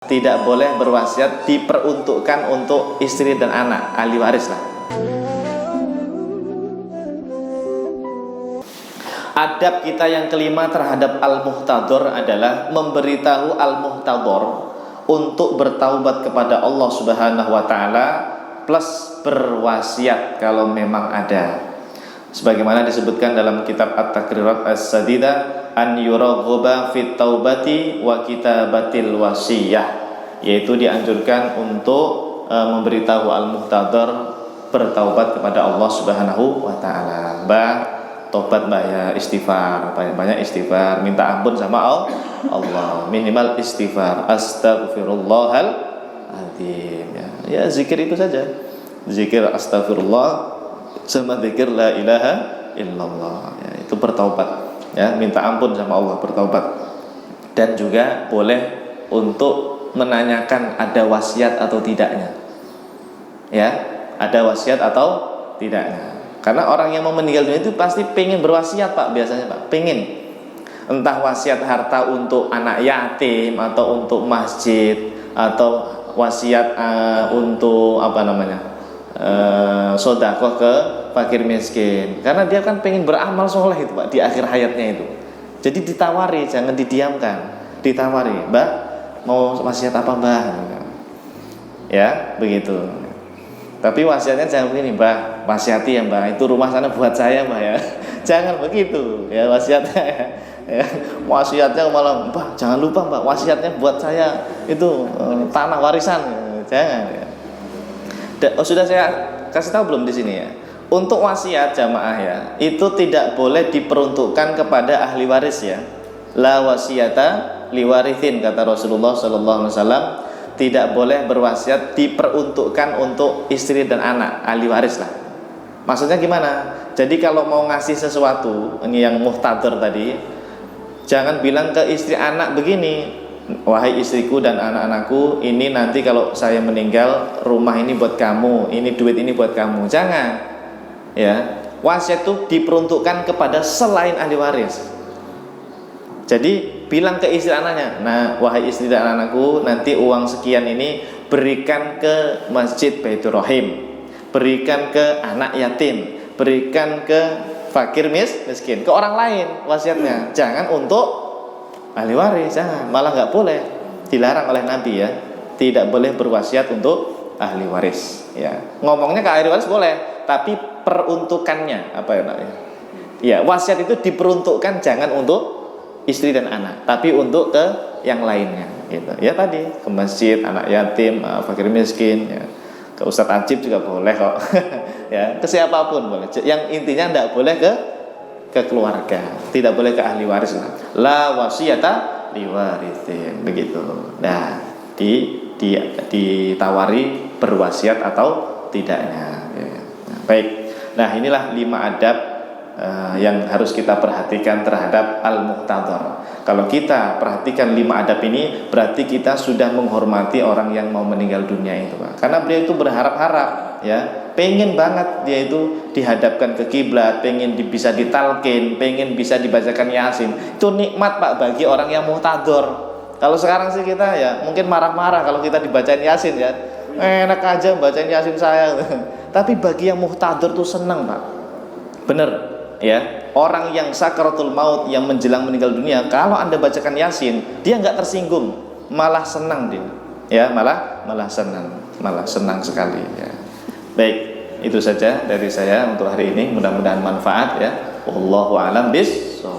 Tidak boleh berwasiat diperuntukkan untuk istri dan anak, ahli waris lah. Adab kita yang kelima terhadap al-muhtadhor adalah memberitahu al-muhtadhor untuk bertaubat kepada Allah Subhanahu wa taala plus berwasiat kalau memang ada. Sebagaimana disebutkan dalam kitab At-Taqrirat As-Sadida, an yuraghiba fit taubati wa kitabatil wasiyah, yaitu dianjurkan untuk memberitahu al-muhtadhor bertaubat kepada Allah Subhanahu wa taala. Tobat mbak ya, istighfar, banyak istighfar, minta ampun sama Allah, minimal istighfar, astaghfirullahal azim ya, zikir itu saja, zikir astaghfirullah sama zikir la ilaha illallah ya, itu bertaubat ya, minta ampun sama Allah, bertaubat. Dan juga boleh untuk menanyakan ada wasiat atau tidaknya ya, ada wasiat atau tidaknya. Karena orang yang mau meninggal dunia itu pasti pengen berwasiat pak, biasanya pak, pengen entah wasiat harta untuk anak yatim atau untuk masjid atau wasiat untuk apa namanya sedekah ke fakir miskin. Karena dia kan pengen beramal soleh itu pak di akhir hayatnya itu. Jadi ditawari, jangan didiamkan, ditawari, mbak mau wasiat apa mbak? Ya begitu. Tapi wasiatnya jangan begini, mbak, wasiati ya mbak, itu rumah sana buat saya mbak ya. Jangan begitu ya wasiatnya ya. Wasiatnya malah, mbak jangan lupa mbak, wasiatnya buat saya itu tanah warisan ya. Jangan ya. Sudah saya kasih tahu belum di sini ya. Untuk wasiat jamaah ya, itu tidak boleh diperuntukkan kepada ahli waris ya. La wasiyata liwarithin, kata Rasulullah sallallahu alaihi wasallam. Tidak boleh berwasiat diperuntukkan untuk istri dan anak, ahli waris lah. Maksudnya gimana? Jadi kalau mau ngasih sesuatu, ini yang muhtadhor tadi, jangan bilang ke istri anak begini, wahai istriku dan anak-anakku, ini nanti kalau saya meninggal, rumah ini buat kamu, ini duit ini buat kamu. Jangan ya. Wasiat itu diperuntukkan kepada selain ahli waris. Jadi bilang ke istri anaknya, nah wahai istri dan anakku, nanti uang sekian ini berikan ke masjid Baitur Rahim, berikan ke anak yatim, berikan ke fakir miskin, ke orang lain wasiatnya. Jangan untuk ahli waris, jangan, malah nggak boleh, dilarang oleh Nabi ya, tidak boleh berwasiat untuk ahli waris ya. Ngomongnya ke ahli waris boleh, tapi peruntukannya apa ya namanya? Ya, wasiat itu diperuntukkan jangan untuk istri dan anak, tapi untuk ke yang lainnya gitu. Ya tadi ke masjid, anak yatim, fakir miskin ya. Ke Ustadz Ajib juga boleh kok. Ya, ke siapapun boleh. Yang intinya tidak boleh ke keluarga, tidak boleh ke ahli waris lah. La wasiyata liwarithin, begitu. Nah, ditawari berwasiat atau tidaknya ya. Nah, baik. Nah, inilah 5 adab yang harus kita perhatikan terhadap al-muhtadhor. Kalau kita perhatikan 5 adab ini, berarti kita sudah menghormati orang yang mau meninggal dunia itu, Pak. Karena beliau itu berharap-harap, ya, pengen banget dia itu dihadapkan ke kiblat, pengen bisa ditalkin, pengen bisa dibacakan Yasin. Itu nikmat, Pak, bagi orang yang muhtadhor. Kalau sekarang sih kita ya mungkin marah-marah kalau kita dibacain Yasin ya. Enak aja bacain Yasin saya. Tapi bagi yang muhtadhor tuh senang, Pak. Bener. Ya, orang yang sakaratul maut, yang menjelang meninggal dunia, kalau Anda bacakan Yasin, dia nggak tersinggung, malah senang dia. Ya, malah senang sekali ya. Baik, itu saja dari saya untuk hari ini, mudah-mudahan manfaat ya. Wallahu a'lam bishawab.